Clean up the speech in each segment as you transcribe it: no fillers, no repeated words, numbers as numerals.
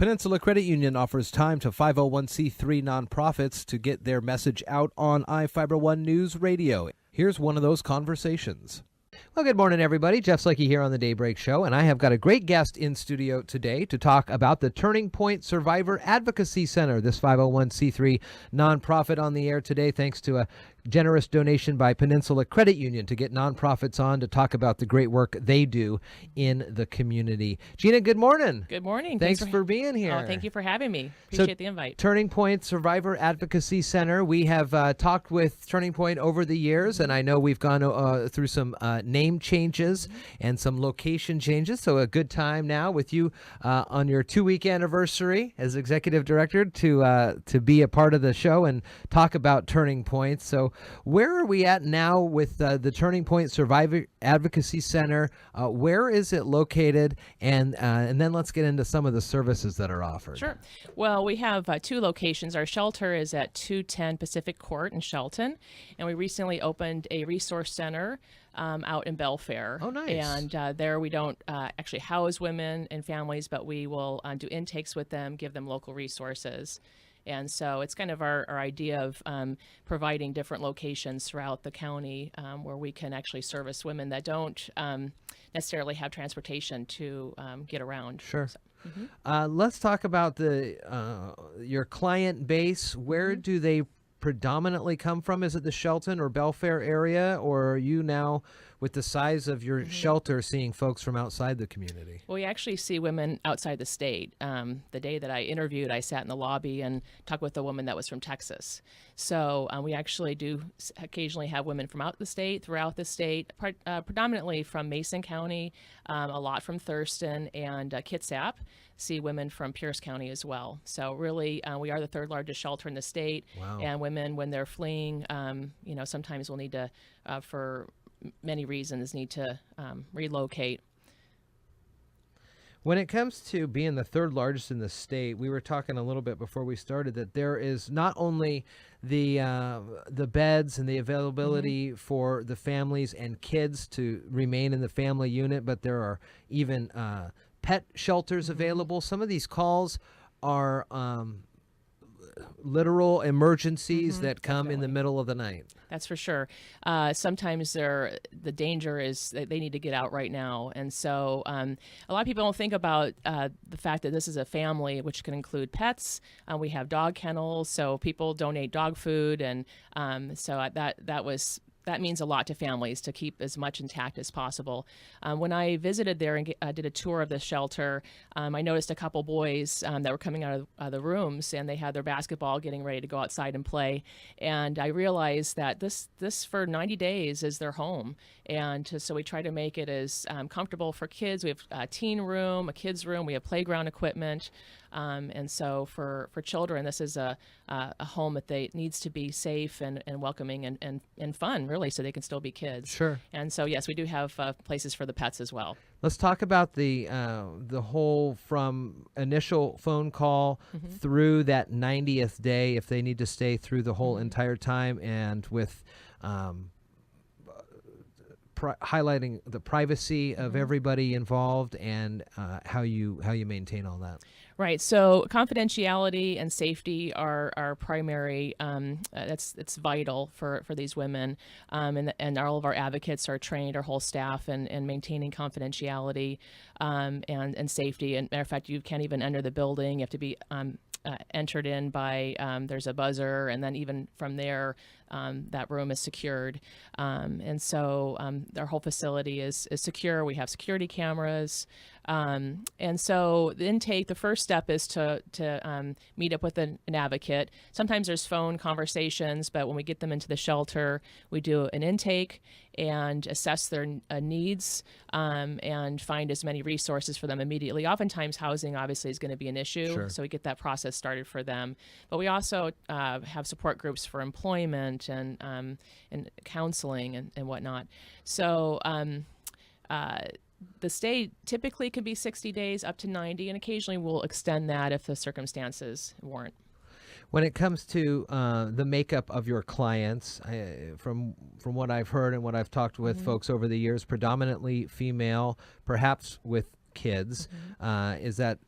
Peninsula Credit Union offers time to 501c3 nonprofits to get their message out on iFiber One News Radio. Here's one of those conversations. Well, good morning, everybody. Jeff Slakey here on the Daybreak Show, and I have got a great guest in studio today to talk about the Turning Pointe Survivor Advocacy Center, this 501c3 nonprofit on the air today, thanks to a generous donation by Peninsula Credit Union to get nonprofits on to talk about the great work they do in the community. Gina, good morning. Good morning. Thanks for being here. Oh, thank you for having me. Appreciate the invite. Turning Pointe Survivor Advocacy Center. We have talked with Turning Pointe over the years, and I know we've gone through some name changes and some location changes. So a good time now with you on your 2-week anniversary as executive director to be a part of the show and talk about Turning Pointe. So where are we at now with the Turning Pointe Survivor Advocacy Center? Where is it located? And then let's get into some of the services that are offered. Sure. Well, we have 2 locations. Our shelter is at 210 Pacific Court in Shelton, and we recently opened a resource center out in Belfair. Oh, nice. And there we don't actually house women and families, but we will do intakes with them, give them local resources. And so it's kind of our idea of providing different locations throughout the county where we can actually service women that don't necessarily have transportation to get around. Sure. So, let's talk about your client base. Where do they predominantly come from? Is it the Shelton or Belfair area, or are you now, with the size of your shelter, seeing folks from outside the community? Well, we actually see women outside the state. The day that I interviewed, I sat in the lobby and talked with a woman that was from Texas. So we actually do occasionally have women from out the state, throughout the state, predominantly from Mason County, a lot from Thurston and Kitsap. See women from Pierce County as well. So really, we are the 3rd largest shelter in the state. Wow. And women, when they're fleeing, sometimes will need to, for many reasons, need to relocate. When it comes to being the 3rd largest in the state, we were talking a little bit before we started that there is not only the beds and the availability for the families and kids to remain in the family unit, but there are even pet shelters available. Some of these calls are literal emergencies that come definitely in the middle of the night. That's for sure. Sometimes the danger is that they need to get out right now. And so a lot of people don't think about the fact that this is a family, which can include pets. We have dog kennels, so people donate dog food. And so that means a lot to families to keep as much intact as possible. When I visited there and did a tour of the shelter, I noticed a couple boys that were coming out of the rooms, and they had their basketball getting ready to go outside and play. And I realized that this for 90 days is their home. And so we try to make it as comfortable for kids. We have a teen room, a kids room, we have playground equipment. And so for children, this is a home that needs to be safe and welcoming and fun, really, so they can still be kids. Sure. And so, yes, we do have places for the pets as well. Let's talk about the whole from initial phone call through that 90th day, if they need to stay through the whole entire time, and with highlighting the privacy of everybody involved and how you maintain all that. Right. So confidentiality and safety are primary. It's vital for these women, and all of our advocates are trained, our whole staff, in maintaining confidentiality and safety. And matter of fact, you can't even enter the building. You have to be entered in by there's a buzzer, and then even from there, that room is secured. And so our whole facility is secure. We have security cameras. And so the first step is to meet up with an advocate. Sometimes there's phone conversations, but when we get them into the shelter, we do an intake and assess their needs and find as many resources for them immediately. Oftentimes housing obviously is going to be an issue, Sure. so we get that process started for them. But we also have support groups for employment and counseling and whatnot. So the stay typically can be 60 days up to 90, and occasionally we'll extend that if the circumstances warrant. When it comes to the makeup of your clients, from what I've heard and what I've talked with folks over the years, predominantly female, perhaps with kids. Is that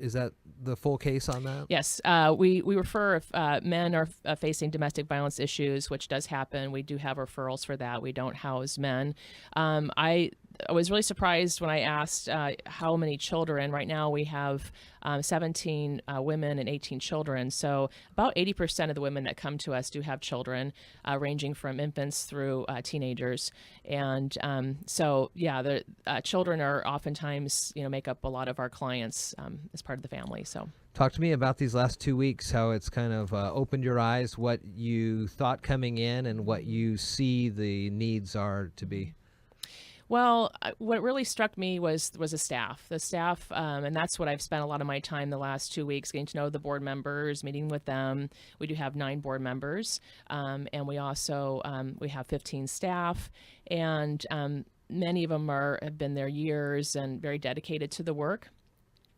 the full case on that? Yes, we refer if men are facing domestic violence issues, which does happen. We do have referrals for that. We don't house men. I was really surprised when I asked how many children. Right now we have 17 women and 18 children. So about 80% of the women that come to us do have children, ranging from infants through teenagers. And the children are oftentimes, make up a lot of our clients as part of the family. So. Talk to me about these last 2 weeks, how it's kind of opened your eyes, what you thought coming in and what you see the needs are to be. Well, what really struck me was the staff. The staff, and that's what I've spent a lot of my time the last 2 weeks, getting to know the board members, meeting with them. We do have 9 board members, and we also we have 15 staff, and many of them have been there years and very dedicated to the work.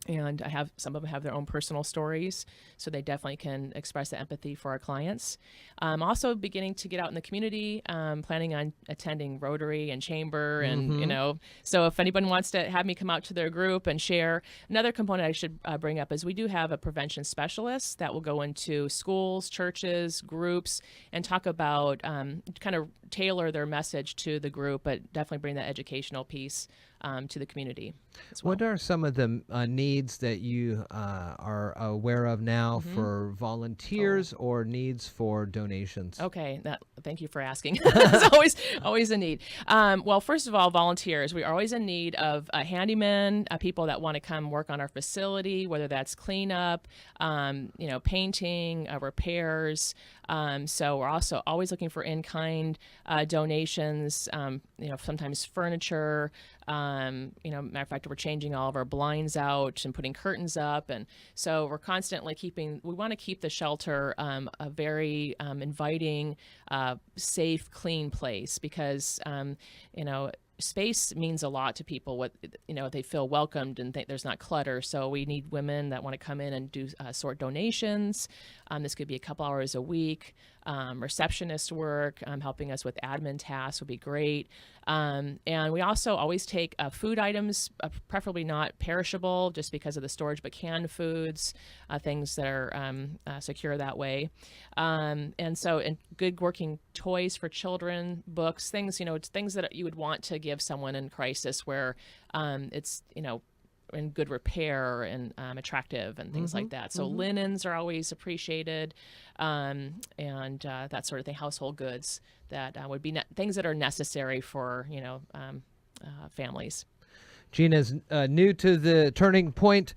And some of them have their own personal stories, so they definitely can express the empathy for our clients. Also beginning to get out in the community, planning on attending Rotary and Chamber, and so if anyone wants to have me come out to their group and share. Another component I should bring up is we do have a prevention specialist that will go into schools, churches, groups, and talk about kind of tailor their message to the group, but definitely bring that educational piece to the community as well. What are some of the needs that you are aware of now for volunteers or needs for donations? Okay, thank you for asking. It's always a need. Well, first of all, volunteers. We are always in need of handymen, people that want to come work on our facility, whether that's cleanup, painting, repairs. So we're also always looking for in-kind donations, sometimes furniture. Matter of fact, we're changing all of our blinds out and putting curtains up. And so we're constantly we want to keep the shelter a very inviting, safe, clean place because, space means a lot to people. They feel welcomed and think there's not clutter. So we need women that want to come in and do sort donations. This could be a couple hours a week. Receptionist work, helping us with admin tasks would be great. And we also always take food items, preferably not perishable just because of the storage, but canned foods, things that are secure that way. And good working toys for children, books, things, it's things that you would want to give someone in crisis where it's, in good repair and attractive and things like that. So linens are always appreciated, and that sort of thing. Household goods that would be things that are necessary for families. Gina's new to the Turning Point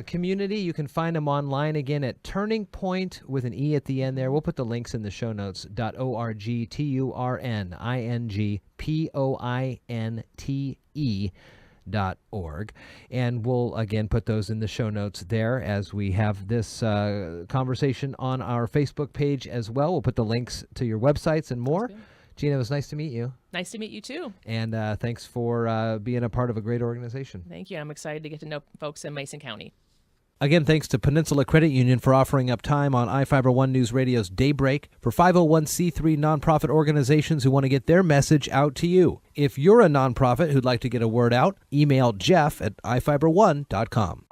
community. You can find them online again at Turning Point with an E at the end there. We'll put the links in the show notes. .org, TURNINGPOINTE.org. And we'll again put those in the show notes there as we have this conversation on our Facebook page as well. We'll put the links to your websites and more. Gina, it was nice to meet you. Nice to meet you too. And thanks for being a part of a great organization. Thank you. I'm excited to get to know folks in Mason County. Again, thanks to Peninsula Credit Union for offering up time on iFiber One News Radio's Daybreak for 501c3 nonprofit organizations who want to get their message out to you. If you're a nonprofit who'd like to get a word out, email Jeff at ifiber1.com.